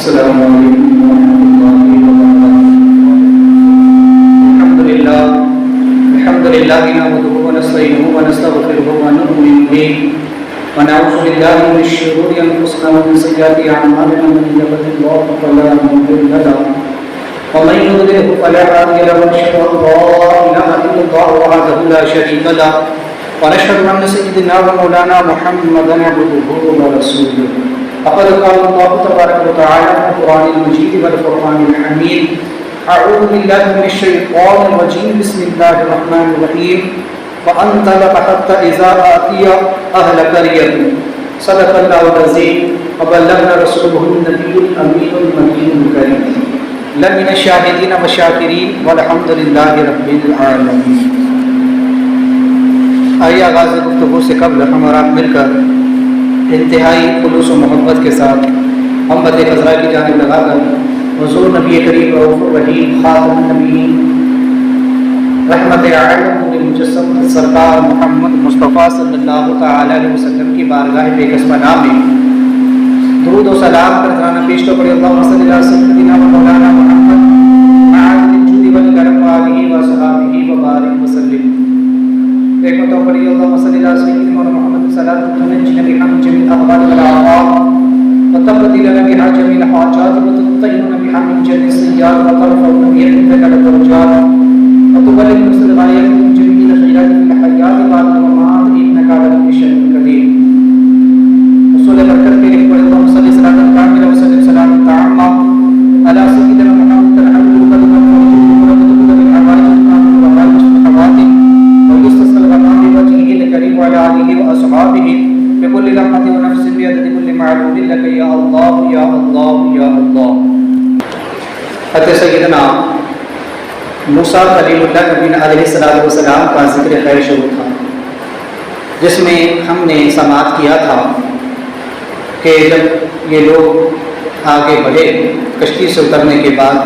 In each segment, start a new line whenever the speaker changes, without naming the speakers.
السلام علیکم ورحمۃ اللہ وبرکاتہ۔ الحمد للہ نحمده ونستعینه ونستغفره ونؤمن به ونعوذ باللہ من شرور انفسنا ومن سیئات اعمالنا، من يهده الله فلا مضل له ومن يضلل فلا هادي له، ونشهد ان لا اله الا الله وحده لا شريك له ونشهد ان سيدنا ومولانا محمدا عبده ورسوله۔ فقد قال الله تبارك وتعالى في القرآن المجيد والفرقان الحميد: أعوذ بالله من الشيطان الرجيم، بسم الله الرحمن الرحيم، وأنطلق حتى إذا أتي أهل قرية صدق الله العظيم وبلغنا رسوله النبي الأمين المكين الكريم لمن الشاهدين والشاكرين والحمد لله رب العالمين۔ آئیے آغاز گفتگو سے قبل ہم اور آپ مل کر انتہائی خلوص و محبت کے ساتھ محمد خضرا کی جانب لگا کر حضور نبی کریم رؤوف الرحیم خاتم النبیین رحمت عالم مجسم سرکار محمد مصطفیٰ صلی اللہ تعالی علیہ وسلم کی بارگاہ بے قسمہ نام میں درود و سلام کر ترانہ پیش تو پڑے اللہم صلی اللہ سیدنا و مولانا محمد معاذ الجود والکرم وآلہ وصحابہ وبارک وسلم۔ ایک مرتبہ پڑھی اللہم صلی اللہ سیدنا و محمد صلاۃ تنجینا بہا من جمیع الاحوال والآفات وتقضي لنا بها جميع الحاجات وتطهرنا بها من جميع السيئات وترفعنا بها عندك الدرجات وتبلغنا بالغايات من جميع الخيرات في الحياة بعد الممات انك على كل شيء قدير۔ رسول برکت کے لیے پڑھے اللہم صلی صلاۃ کاملہ وسلم سلام تعاما علی سیدنا محمد الحمد لله ورحمۃ بالحوائج والحوائج والحوادث ويستسقى الغمام بوجهه الكريم وعلى آله وأصحابه بكل لمحة ونفس بعدد كل معلوم لك يا الله يا الله يا الله۔ حضرت سیدنا موسیٰ کلیم اللہ نبی علیہ السلام کا ذکر خیر شروع تھا، جس میں ہم نے سماعت کیا تھا کہ جب یہ لوگ آگے بڑھے کشتی سے اترنے کے بعد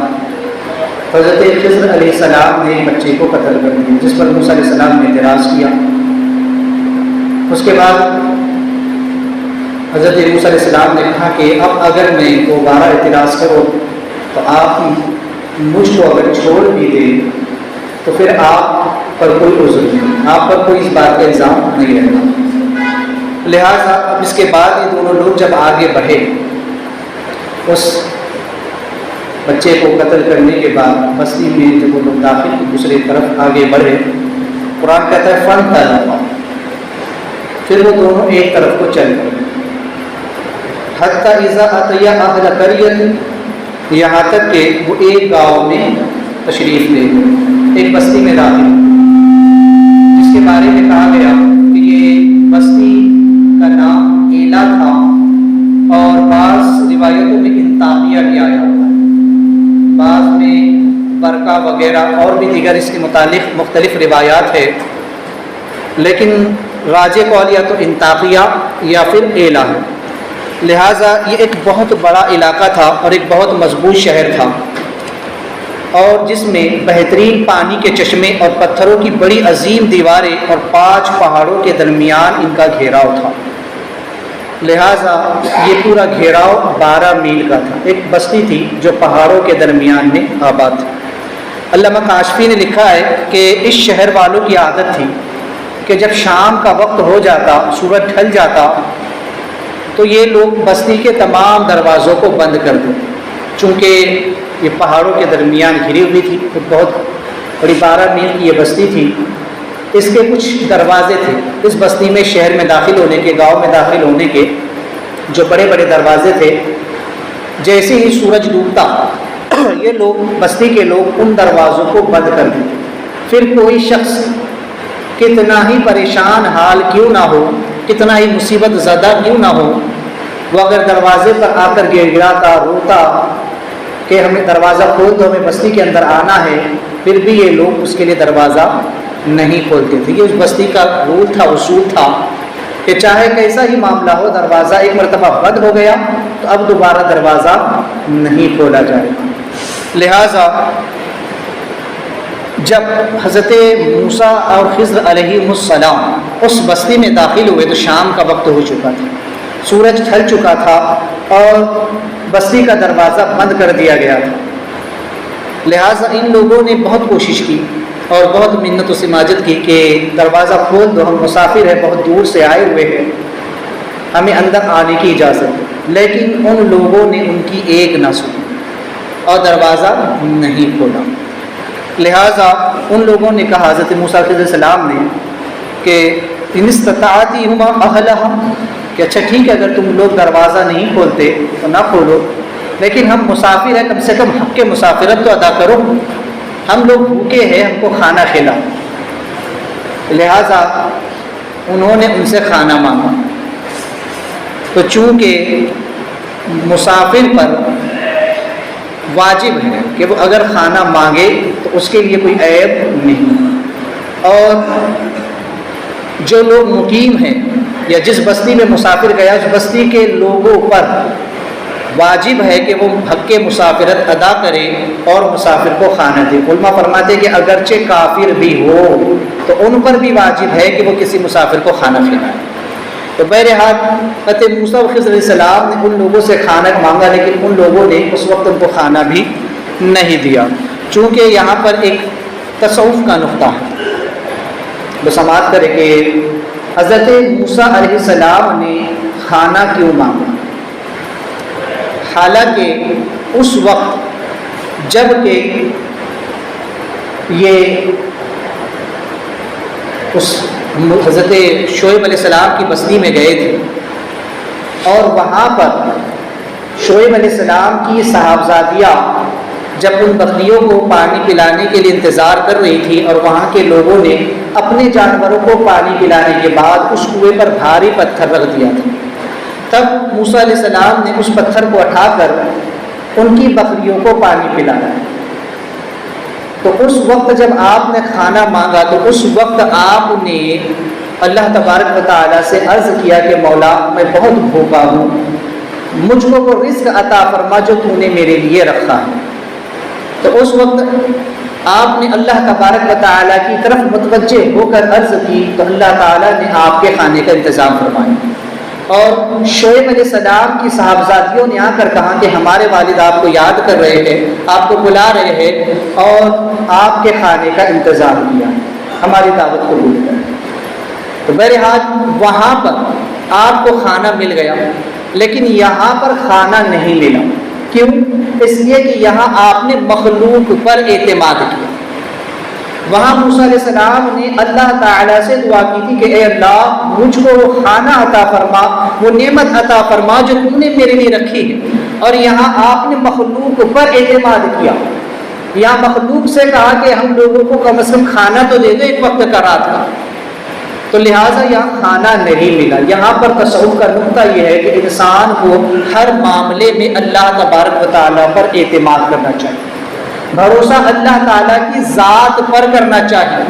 حضرت خضر علیہ السلام نے بچے کو قتل کر دیا، جس پر موسیٰ علیہ السلام نے اعتراض کیا۔ اس کے بعد حضرت موسیٰ علیہ السلام نے کہا کہ اب اگر میں دوبارہ اعتراض کروں تو آپ مجھ کو اگر چھوڑ بھی دیں تو پھر آپ پر کوئی عذر نہیں، آپ پر کوئی اس بات کا الزام نہیں رہتا۔ لہٰذا اب اس کے بعد یہ دونوں لوگ جب آگے بڑھے اس بچے کو قتل کرنے کے بعد بستی میں جب وہ لوگ داخل دوسری طرف آگے بڑھے، قرآن کہتا ہے فانطلقا، پھر وہ دونوں ایک طرف کو چل پڑے حتی اذا اتیا اہل قریۃ، یہاں تک کہ وہ ایک گاؤں میں تشریف لے گئے، ایک بستی میں داخل، جس کے بارے میں کہا گیا کہ یہ بستی کا نام ایلا تھا، اور بعض روایتوں میں انطاکیہ بھی آیا ہوا ہے، بعض میں برقہ وغیرہ اور بھی دیگر اس کے متعلق مختلف روایات ہے، لیکن راجح قول یا تو انطاکیہ یا پھر ایلا ہے۔ لہٰذا یہ ایک بہت بڑا علاقہ تھا اور ایک بہت مضبوط شہر تھا، اور جس میں بہترین پانی کے چشمے اور پتھروں کی بڑی عظیم دیواریں اور 5 پہاڑوں کے درمیان ان کا گھیراؤ تھا۔ لہٰذا یہ پورا گھیراؤ 12 میل کا تھا، ایک بستی تھی جو پہاڑوں کے درمیان میں آباد تھی۔ علامہ کاشفی نے لکھا ہے کہ اس شہر والوں کی عادت تھی کہ جب شام کا وقت ہو جاتا، سورج ڈھل جاتا، تو یہ لوگ بستی کے تمام دروازوں کو بند کر دیتے، چونکہ یہ پہاڑوں کے درمیان گھری ہوئی تھی، بہت بڑی 12 میل کی یہ بستی تھی، اس کے کچھ دروازے تھے اس بستی میں، شہر میں داخل ہونے کے، گاؤں میں داخل ہونے کے جو بڑے بڑے دروازے تھے، جیسے ہی سورج ڈوبتا یہ لوگ بستی کے لوگ ان دروازوں کو بند کر دیتے۔ پھر کوئی شخص کتنا ہی پریشان حال کیوں نہ ہو، کتنا ہی مصیبت زدہ کیوں نہ ہو، وہ اگر دروازے پر آ کر گڑ گڑاتا، روتا کہ ہمیں دروازہ کھول دو، ہمیں بستی کے اندر آنا ہے، پھر بھی یہ لوگ اس کے لیے دروازہ نہیں کھولتے تھے۔ یہ اس بستی کا رول تھا، اصول تھا کہ چاہے کیسا ہی معاملہ ہو، دروازہ ایک مرتبہ بند ہو گیا تو اب دوبارہ دروازہ نہیں کھولا جائے گا۔ لہٰذا جب حضرت موسیٰ اور خضر علیہ السلام اس بستی میں داخل ہوئے تو شام کا وقت ہو چکا تھا، سورج ڈھل چکا تھا، اور بستی کا دروازہ بند کر دیا گیا تھا، لہٰذا ان لوگوں نے بہت کوشش کی اور بہت منت و سماجت کی کہ دروازہ کھول دو، ہم مسافر ہیں، بہت دور سے آئے ہوئے ہیں، ہمیں اندر آنے کی اجازت ہے۔ لیکن ان لوگوں نے ان کی ایک نہ سنی اور دروازہ نہیں کھولا۔ لہٰذا ان لوگوں نے کہا حضرت موسیٰ علیہ السلام نے کہ ان استطاعتہما اہلہا، کہ اچھا ٹھیک ہے اگر تم لوگ دروازہ نہیں کھولتے تو نہ کھولو، لیکن ہم مسافر ہیں، کم سے کم حق کے مسافرت تو ادا کرو، ہم لوگ بھوکے ہیں، ہم کو کھانا کھلاؤ۔ لہٰذا انہوں نے ان سے کھانا مانگا، تو چونکہ مسافر پر واجب ہے کہ وہ اگر کھانا مانگے تو اس کے لیے کوئی عیب نہیں، اور جو لوگ مقیم ہیں یا جس بستی میں مسافر گیا اس بستی کے لوگوں پر واجب ہے کہ وہ حق مسافرت ادا کرے اور مسافر کو کھانا دے۔ علماء فرماتے ہیں کہ اگرچہ کافر بھی ہو تو ان پر بھی واجب ہے کہ وہ کسی مسافر کو کھانا کھلائے۔ تو بہرحال حضرت موسیٰ خضر علیہ السلام نے ان لوگوں سے کھانا مانگا، لیکن ان لوگوں نے اس وقت ان کو کھانا بھی نہیں دیا۔ چونکہ یہاں پر ایک تصوف کا نقطہ ہے، وہ سماعت کرے کہ حضرت موسیٰ علیہ السلام نے کھانا کیوں مانگا، حالانکہ اس وقت جب کہ یہ اس حضرت شعیب علیہ السلام کی بستی میں گئے تھے اور وہاں پر شعیب علیہ السلام کی صاحبزادیاں جب ان بکریوں کو پانی پلانے کے لیے انتظار کر رہی تھی اور وہاں کے لوگوں نے اپنے جانوروں کو پانی پلانے کے بعد اس کنویں پر بھاری پتھر رکھ دیا تھا، تب موسیٰ علیہ السلام نے اس پتھر کو اٹھا کر ان کی بکریوں کو پانی پلایا۔ تو اس وقت جب آپ نے کھانا مانگا تو اس وقت آپ نے اللہ تبارک و تعالیٰ سے عرض کیا کہ مولا میں بہت بھوکا ہوں، مجھ کو وہ رزق عطا فرما جو تو نے میرے لیے رکھا ہے۔ تو اس وقت آپ نے اللہ تبارک و تعالیٰ کی طرف متوجہ ہو کر عرض کی تو اللہ تعالیٰ نے آپ کے کھانے کا انتظام فرمایا۔ اور شعیب علیہ السلام کی صاحبزادیوں نے آ کر کہا کہ ہمارے والد آپ کو یاد کر رہے ہیں، آپ کو بلا رہے ہیں اور آپ کے کھانے کا انتظام کیا، ہماری دعوت قبول کریں۔ تو بہرحال وہاں پر آپ کو کھانا مل گیا، لیکن یہاں پر کھانا نہیں ملا۔ کیوں؟ اس لیے کہ یہاں آپ نے مخلوق پر اعتماد کیا۔ وہاں موسیٰ علیہ السلام نے اللہ تعالیٰ سے دعا کی تھی کہ اے اللہ مجھ کو وہ کھانا عطا فرما، وہ نعمت عطا فرما جو تم نے میرے لیے رکھی ہے، اور یہاں آپ نے مخلوق پر اعتماد کیا۔ یہاں مخلوق سے کہا کہ ہم لوگوں کو کم از کم کھانا تو دے دو ایک وقت کا رات کا، تو لہٰذا یہاں کھانا نہیں ملا۔ یہاں پر تصوف کا نقطہ یہ ہے کہ انسان کو ہر معاملے میں اللہ تبارک و تعالیٰ پر اعتماد کرنا چاہیے، بھروسہ اللہ تعالیٰ کی ذات پر کرنا چاہیے۔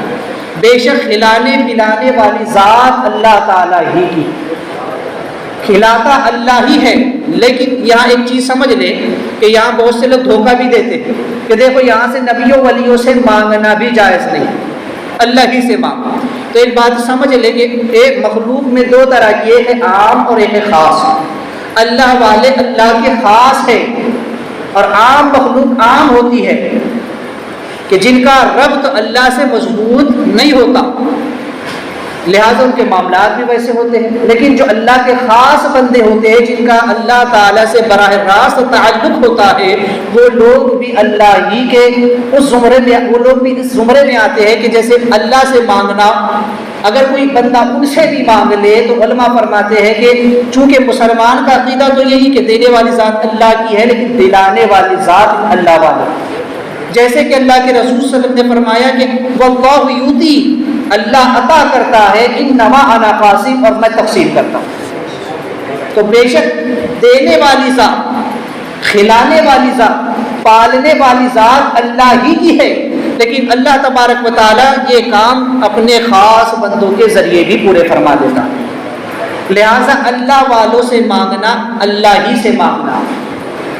بے شک کھلانے پلانے والی ذات اللہ تعالیٰ ہی کی، کھلاتا اللہ ہی ہے۔ لیکن یہاں ایک چیز سمجھ لیں کہ یہاں بہت سے لوگ دھوکہ بھی دیتے ہیں کہ دیکھو یہاں سے نبیوں ولیوں سے مانگنا بھی جائز نہیں، اللہ ہی سے مانگو۔ تو ایک بات سمجھ لیں کہ ایک مخلوق میں دو طرح کی، ایک ہے عام اور ایک ہے خاص۔ اللہ والے اللہ کے خاص ہے، اور عام مخلوق عام ہوتی ہے کہ جن کا ربط اللہ سے مضبوط نہیں ہوتا، لہٰذا ان کے معاملات بھی ویسے ہوتے ہیں۔ لیکن جو اللہ کے خاص بندے ہوتے ہیں جن کا اللہ تعالیٰ سے براہ راست تعلق ہوتا ہے، وہ لوگ بھی اللہ ہی کے اس زمرے میں، وہ لوگ بھی اس زمرے میں آتے ہیں کہ جیسے اللہ سے مانگنا، اگر کوئی بندہ ان سے بھی مانگ لے تو علماء فرماتے ہیں کہ چونکہ مسلمان کا عقیدہ تو یہی کہ دینے والی ذات اللہ کی ہے، لیکن دلانے والی ذات اللہ والی، جیسے کہ اللہ کے رسول صلی اللہ علیہ وسلم نے فرمایا کہ واللہ یؤتی، اللہ عطا کرتا ہے، انما انا قاسم، اور میں تقسیم کرتا ہوں۔ تو بے شک دینے والی ذات، کھلانے والی ذات، پالنے والی ذات اللہ ہی کی ہے، لیکن اللہ تبارک و تعالیٰ یہ کام اپنے خاص بندوں کے ذریعے بھی پورے فرما دیتا ہے۔ لہٰذا اللہ والوں سے مانگنا اللہ ہی سے مانگنا،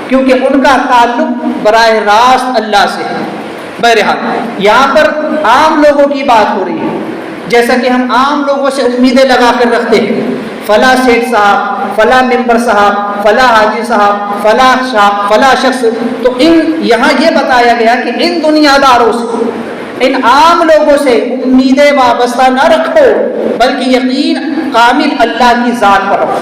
کیونکہ ان کا تعلق براہ راست اللہ سے ہے۔ بہرحال یہاں پر عام لوگوں کی بات ہو رہی ہے، جیسا کہ ہم عام لوگوں سے امیدیں لگا کر رکھتے ہیں، فلاں سیٹھ صاحب، فلاں ممبر صاحب، فلاں حاجی صاحب، فلاں شخص، تو یہاں یہ بتایا گیا کہ ان دنیا داروں سے، ان عام لوگوں سے امیدیں وابستہ نہ رکھو، بلکہ یقین کامل اللہ کی ذات پر رکھو،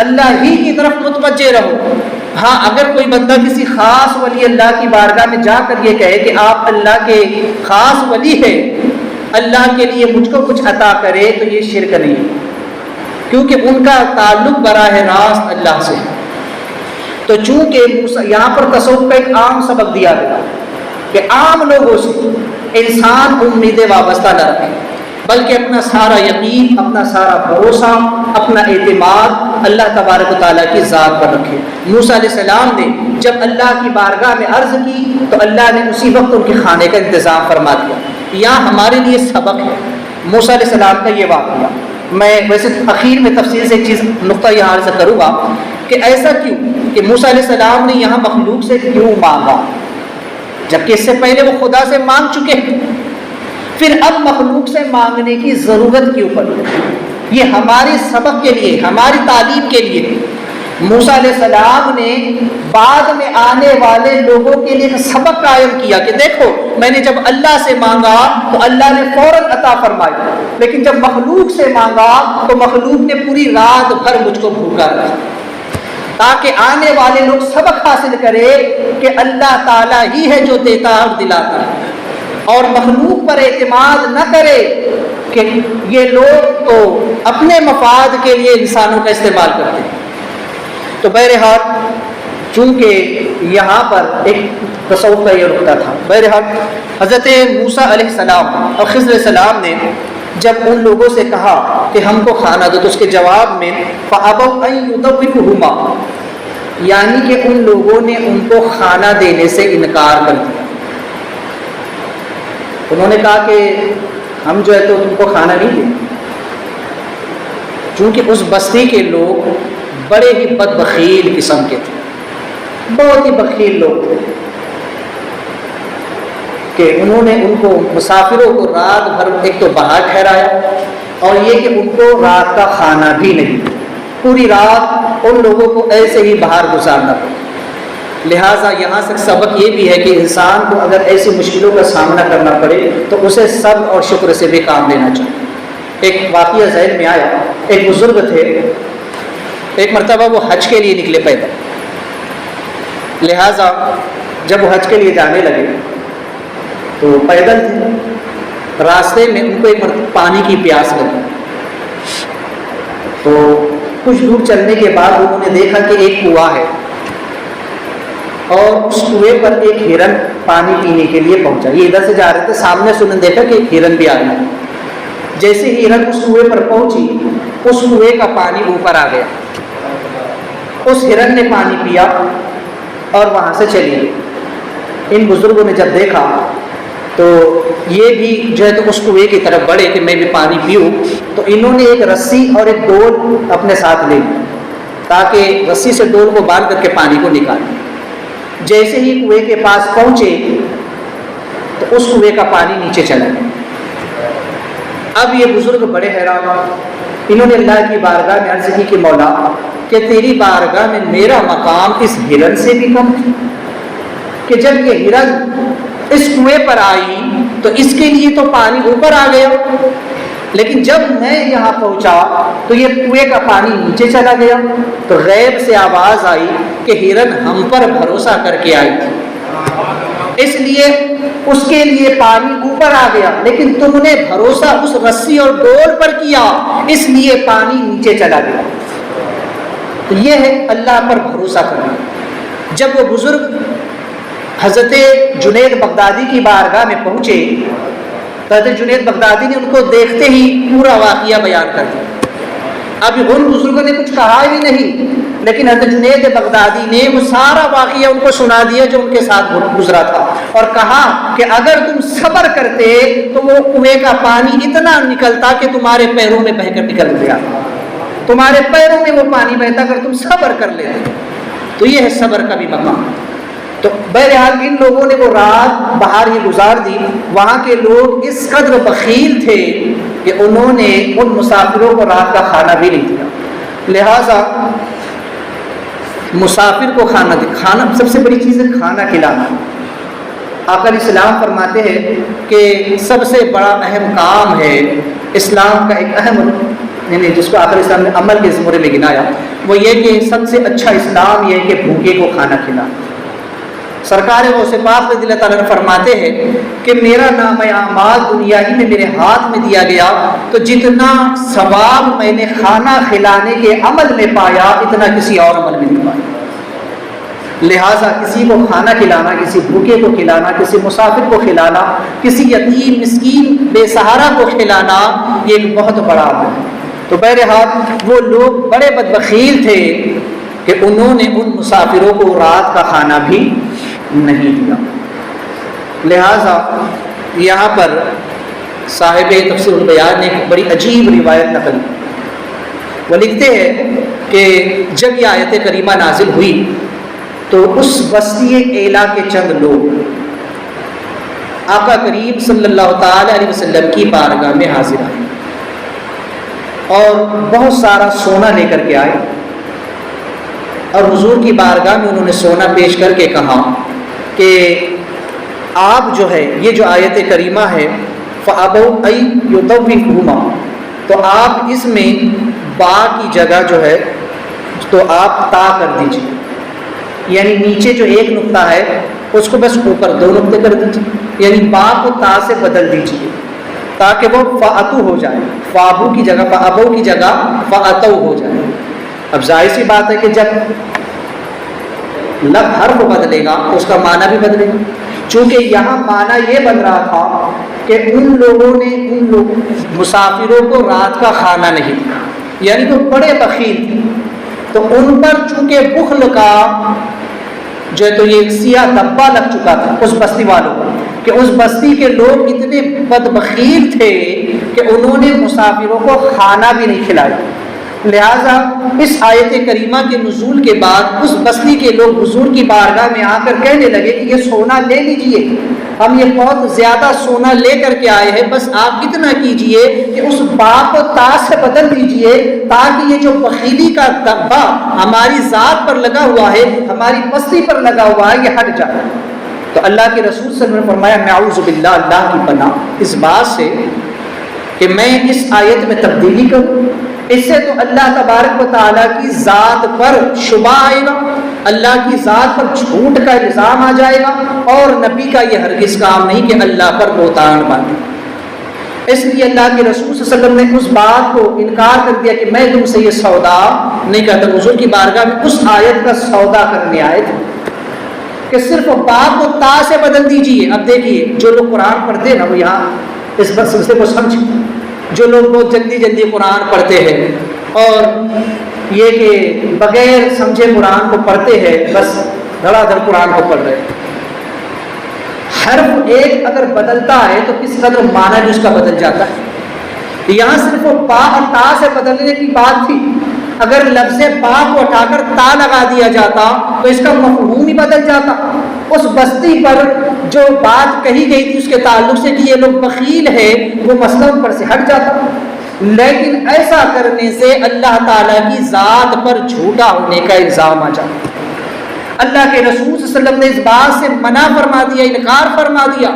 اللہ ہی کی طرف متوجہ رہو۔ ہاں اگر کوئی بندہ کسی خاص ولی اللہ کی بارگاہ میں جا کر یہ کہے کہ آپ اللہ کے خاص ولی ہے، اللہ کے لیے مجھ کو کچھ عطا کرے، تو یہ شرک نہیں، کیونکہ ان کا تعلق براہ راست اللہ سے۔ تو چونکہ یہاں پر تصوف کا ایک عام سبق دیا گیا کہ عام لوگوں سے انسان امیدیں وابستہ نہ رکھے، بلکہ اپنا سارا یقین، اپنا سارا بھروسہ، اپنا اعتماد اللہ تبارک و تعالیٰ کی ذات پر رکھے۔ موسیٰ علیہ السلام نے جب اللہ کی بارگاہ میں عرض کی تو اللہ نے اسی وقت ان کے کھانے کا انتظام فرما دیا۔ یہاں ہمارے لیے سبق ہے موسیٰ علیہ السلام کا یہ واقعہ۔ میں ویسے اخیر میں تفصیل سے ایک چیز نقطہ یہاں عرض کروں گا کہ ایسا کیوں کہ موسیٰ علیہ السلام نے یہاں مخلوق سے کیوں مانگا، جبکہ اس سے پہلے وہ خدا سے مانگ چکے ہیں، پھر اب مخلوق سے مانگنے کی ضرورت کیوں پڑی؟ یہ ہمارے سبق کے لیے، ہماری تعلیم کے لیے۔ موسیٰ علیہ السلام نے بعد میں آنے والے لوگوں کے لیے سبق قائم کیا کہ دیکھو میں نے جب اللہ سے مانگا تو اللہ نے فوراً عطا فرمائی، لیکن جب مخلوق سے مانگا تو مخلوق نے پوری رات بھر مجھ کو بھوکا رکھا، تاکہ آنے والے لوگ سبق حاصل کرے کہ اللہ تعالیٰ ہی ہے جو دیتا اور دلاتا ہے، اور مخلوق پر اعتماد نہ کرے کہ یہ لوگ تو اپنے مفاد کے لیے انسانوں کا استعمال کرتے ہیں۔ تو بہرحال چونکہ یہاں پر ایک تصوف کا یہ نقطہ تھا، بہرحال حضرت موسیٰ علیہ السلام اور خضر علیہ السلام نے جب ان لوگوں سے کہا کہ ہم کو کھانا دو، تو اس کے جواب میں فَأَبَوْا أَن يُطَوِّقُهُمَا، یعنی کہ ان لوگوں نے ان کو کھانا دینے سے انکار کر دیا۔ انہوں نے کہا کہ ہم جو ہے تو تم کو کھانا نہیں دیں، چونکہ اس بستی کے لوگ بڑے ہی بد بخیل قسم کے تھے، بہت ہی بخیل لوگ تھے کہ انہوں نے ان کو مسافروں کو رات بھر ایک تو باہر ٹھہرایا، اور یہ کہ ان کو رات کا کھانا بھی نہیں، پوری رات ان لوگوں کو ایسے ہی باہر گزارنا پڑا۔ لہٰذا یہاں سے سبق یہ بھی ہے کہ انسان کو اگر ایسی مشکلوں کا سامنا کرنا پڑے تو اسے صبر اور شکر سے بھی کام لینا چاہیے۔ ایک واقعہ ذہن میں آیا، ایک بزرگ تھے، ایک مرتبہ وہ حج کے لیے نکلے پیدل، لہٰذا جب وہ حج کے لیے جانے لگے تو پیدل تھے، راستے میں ان کو ایک پانی کی پیاس لگی، تو کچھ دور چلنے کے بعد انہوں نے دیکھا کہ ایک کنواں ہے، اور اس کنویں پر ایک ہرن پانی پینے کے لیے پہنچا۔ یہ ادھر سے جا رہے تھے، سامنے سے انہوں نے دیکھا کہ ایک ہرن بھی آ رہا ہے۔ جیسے ہی ہرن اس کنویں پر پہنچی، اس کنویں کا پانی اوپر آ گیا، اس ہرن نے پانی پیا اور وہاں سے چلی گئی۔ ان بزرگوں نے جب دیکھا تو یہ بھی جو ہے تو اس کنویں کی طرف بڑھے کہ میں بھی پانی پیوں، تو انہوں نے ایک رسی اور ایک ڈول اپنے ساتھ لے لی تاکہ رسی سے ڈول کو باندھ کر کے پانی کو نکالیں۔ جیسے ہی کنویں کے پاس پہنچے تو اس کنویں کا پانی نیچے چلا گیا۔ اب یہ بزرگ بڑے حیران، انہوں نے اللہ کی بارگاہ میں عرض کی کہ مولا، کہ تیری بارگاہ میں میرا مقام اس ہرن سے بھی کم ہے، کہ جب یہ ہرن اس کنویں پر آئی تو اس کے لیے تو پانی اوپر آ گیا، لیکن جب میں یہاں پہنچا تو یہ کنویں کا پانی نیچے چلا گیا۔ تو غیب سے آواز آئی کہ ہرن ہم پر بھروسہ کر کے آئی تھی، اس لیے اس کے لیے پانی اوپر آ گیا، لیکن تم نے بھروسہ اس رسی اور ڈول پر کیا، اس لیے پانی نیچے چلا گیا۔ تو یہ ہے اللہ پر بھروسہ کرنا۔ جب وہ بزرگ حضرت جنید بغدادی کی بارگاہ میں پہنچے، حضرت جنید بغدادی نے ان کو دیکھتے ہی پورا واقعہ بیان کر دیا۔ اب ان بزرگوں نے کچھ کہا ہی نہیں، لیکن حضرت جنید بغدادی نے وہ سارا واقعہ ان کو سنا دیا جو ان کے ساتھ گزرا تھا، اور کہا کہ اگر تم صبر کرتے تو وہ کنویں کا پانی اتنا نکلتا کہ تمہارے پیروں میں بہہ کر نکل گیا، تمہارے پیروں میں وہ پانی بہتا اگر تم صبر کر لیتے۔ تو یہ ہے صبر کا بھی مقام۔ تو بہرحال ان لوگوں نے وہ رات باہر ہی گزار دی. وہاں کے لوگ اس قدر بخیل تھے کہ انہوں نے ان مسافروں کو رات کا کھانا بھی نہیں دیا. لہذا مسافر کو کھانا سب سے بڑی چیز ہے کھانا کھلانا. آقا علیہ السلام فرماتے ہیں کہ سب سے بڑا اہم کام ہے اسلام کا ایک اہم یعنی جس کو آقا علیہ السلام نے عمل کے زمرے میں گنایا وہ یہ کہ سب سے اچھا اسلام یہ ہے کہ بھوکے کو کھانا کھلانا. سرکار غوث پاک رضی اللہ تعالیٰ عنہ فرماتے ہیں کہ میرا نام اعمال دنیا ہی میں میرے ہاتھ میں دیا گیا تو جتنا ثواب میں نے کھانا کھلانے کے عمل میں پایا اتنا کسی اور عمل میں نہیں پایا. لہٰذا کسی کو کھانا کھلانا، کسی بھوکے کو کھلانا، کسی مسافر کو کھلانا، کسی یتیم مسکین بے سہارا کو کھلانا یہ ایک بہت بڑا عمل ہے. تو بہرحال وہ لوگ بڑے بدبخیل تھے کہ انہوں نے ان مسافروں کو رات کا کھانا بھی نہیں دیا. لہذا یہاں پر صاحب تفسیر البیان نے ایک بڑی عجیب روایت نقل. وہ لکھتے ہیں کہ جب یہ آیت کریمہ نازل ہوئی تو اس بستی ایلا کے چند لوگ آقا کریم صلی اللہ تعالی علیہ وسلم کی بارگاہ میں حاضر آئے اور بہت سارا سونا لے کر کے آئے اور حضور کی بارگاہ میں انہوں نے سونا پیش کر کے کہا کہ آپ جو ہے یہ جو آیت کریمہ ہے فَأَبَوْا أَن يُطَوِّفُوهُمَا تو آپ اس میں با کی جگہ جو ہے تو آپ تا کر دیجیے، یعنی نیچے جو ایک نقطہ ہے اس کو بس اوپر دو نقطے کر دیجیے، یعنی با کو تا سے بدل دیجیے تاکہ وہ فَأَتُو ہو جائے، فَأَبُو کی جگہ فَأَبَوْا کی جگہ فَأَتَوْا ہو جائے. اب ظاہر سی بات ہے کہ جب لفظ حرف بدلے گا تو اس کا معنی بھی بدلے گا. چونکہ یہاں معنی یہ بن رہا تھا کہ ان لوگوں نے ان مسافروں کو رات کا کھانا نہیں دیا، یعنی تو بڑے بخیل تھے. تو ان پر چونکہ بخل کا جو ہے تو یہ سیاہ دبا لگ چکا تھا اس بستی والوں کو کہ اس بستی کے لوگ اتنے بدبخیل تھے کہ انہوں نے مسافروں کو کھانا بھی نہیں کھلایا. لہٰذا اس آیت کریمہ کے نزول کے بعد اس بستی کے لوگ حضور کی بارگاہ میں آ کر کہنے لگے کہ یہ سونا لے لیجئے، ہم یہ بہت زیادہ سونا لے کر کے آئے ہیں، بس آپ اتنا کیجئے کہ اس با کو تا سے بدل دیجئے تاکہ یہ جو بخیلی کا دبا ہماری ذات پر لگا ہوا ہے، ہماری بستی پر لگا ہوا ہے، یہ ہٹ جائے. تو اللہ کے رسول صلی اللہ علیہ وسلم نے فرمایا میں اعوذ باللہ، اللہ کی پناہ اس بات سے کہ میں اس آیت میں تبدیلی کروں. اس سے تو اللہ تبارک و تعالیٰ کی ذات پر شبہ آئے گا، اللہ کی ذات پر جھوٹ کا الزام آ جائے گا، اور نبی کا یہ ہرگز کام نہیں کہ اللہ پر بہتان باندھے. اس لیے اللہ کے رسول صلی اللہ علیہ وسلم نے اس بات کو انکار کر دیا کہ میں تم سے یہ سودا نہیں کرتا. حضور کی بارگاہ میں اس آیت کا سودا کرنے آئے تھے کہ صرف با کو تا سے بدل دیجیے. اب دیکھیے جو لوگ قرآن پڑھتے ہیں نا وہ یہاں اس سلسلے کو سمجھیں. جو لوگ بہت جلدی جلدی قرآن پڑھتے ہیں اور یہ کہ بغیر سمجھے قرآن کو پڑھتے ہیں، بس دھڑا دھڑ قرآن کو پڑھ رہے ہیں. حرف ایک اگر بدلتا ہے تو کس قدر معنی بھی اس کا بدل جاتا ہے. یہاں صرف وہ با اور تا سے بدلنے کی بات تھی، اگر لفظ با کو ہٹا کر تا لگا دیا جاتا تو اس کا مفہوم ہی بدل جاتا. اس بستی پر جو بات کہی گئی تھی اس کے تعلق سے کہ یہ لوگ بخیل ہیں وہ مسئلہ پر سے ہٹ جاتا. لیکن ایسا کرنے سے اللہ تعالیٰ کی ذات پر جھوٹا ہونے کا الزام آ جاتا. اللہ کے رسول صلی اللہ علیہ وسلم نے اس بات سے منع فرما دیا، انکار فرما دیا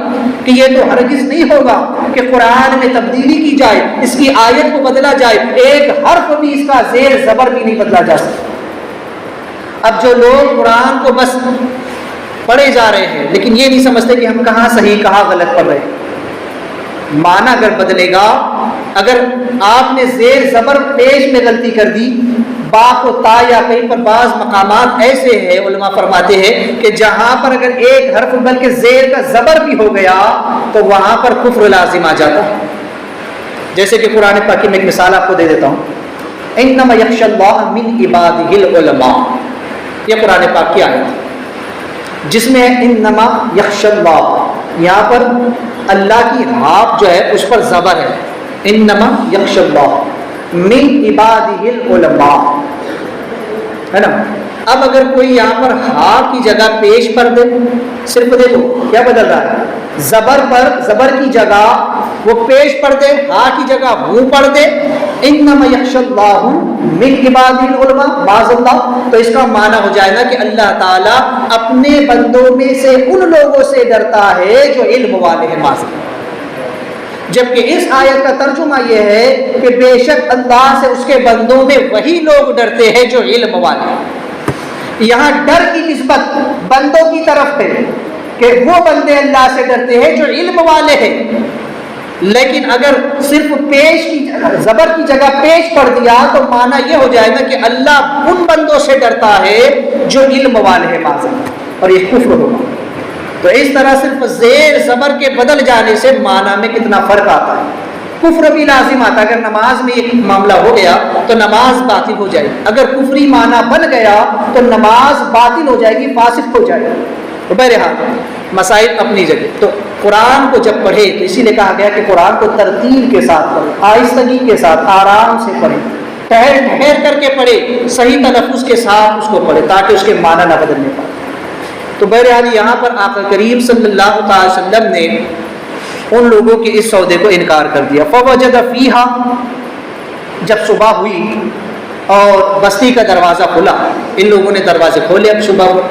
کہ یہ تو ہرگز نہیں ہوگا کہ قرآن میں تبدیلی کی جائے، اس کی آیت کو بدلا جائے، ایک حرف بھی اس کا زیر زبر بھی نہیں بدلا جا سکتا. اب جو لوگ قرآن کو بس پڑھے جا رہے ہیں لیکن یہ نہیں سمجھتے کہ ہم کہاں صحیح کہاں غلط پڑھ رہے ہیں، معنی اگر بدلے گا، اگر آپ نے زیر زبر پیش میں غلطی کر دی، با کو تا یا کہیں پر بعض مقامات ایسے ہیں علماء فرماتے ہیں کہ جہاں پر اگر ایک حرف بلکہ زیر کا زبر بھی ہو گیا تو وہاں پر کفر لازم آ جاتا ہے. جیسے کہ قرآن پاک میں ایک مثال آپ کو دے دیتا ہوں، انما یخشی اللہ من عبادہ العلماء، یہ قرآن پاک کی آیت ہے جس میں انما یخشی اللہ، یہاں پر اللہ کی ہاپ جو ہے اس پر زبر ہے، انما یخشی اللہ من عبادہ العلماء، ہے نا. اب اگر کوئی یہاں پر ہا کی جگہ پیش پر دے، صرف دیکھو کیا بدل رہا ہے، زبر کی جگہ وہ پیش پر دے، ہا کی جگہ ہو پڑھ دے، انما یخشی اللہ من عبادہ العلماء معاذ اللہ، تو اس کا معنی ہو جائے گا کہ اللہ تعالیٰ اپنے بندوں میں سے ان لوگوں سے ڈرتا ہے جو علم والے ہیں معاذ اللہ۔ جبکہ اس آیت کا ترجمہ یہ ہے کہ بے شک اللہ سے اس کے بندوں میں وہی لوگ ڈرتے ہیں جو علم والے ہیں۔ یہاں ڈر کی نسبت بندوں کی طرف ہے کہ وہ بندے اللہ سے ڈرتے ہیں جو علم والے ہیں، لیکن اگر صرف پیش کی زبر کی جگہ پیش پڑھ دیا تو معنی یہ ہو جائے گا کہ اللہ ان بندوں سے ڈرتا ہے جو علم والے ہیں معذرت، اور یہ کفر ہوگا۔ تو اس طرح صرف زیر زبر کے بدل جانے سے معنی میں کتنا فرق آتا ہے۔ کفر بھی لازم آتا ہے، اگر نماز میں ایک معاملہ ہو گیا تو نماز باطل ہو جائے گی، اگر کفری معنی بن گیا تو نماز باطل ہو جائے گی، فاسق ہو جائے گی۔ تو بہرحال مسائل اپنی جگہ۔ تو قرآن کو جب پڑھے تو اسی لیے کہا گیا کہ قرآن کو ترتیل کے ساتھ پڑھے، آہستگی کے ساتھ، آرام سے پڑھے، ٹھہر کر کے پڑھے، صحیح تلفظ کے ساتھ اس کو پڑھے تاکہ اس کے معنی نہ بدلنے پائے۔ تو بہرحال یہاں پر آقا کریم صلی اللہ تعالی وسلم نے ان لوگوں کے اس سودے کو انکار کر دیا۔ فوجد فیہا، جب صبح ہوئی اور بستی کا دروازہ کھلا، ان لوگوں نے دروازے کھولے اب صبح کو،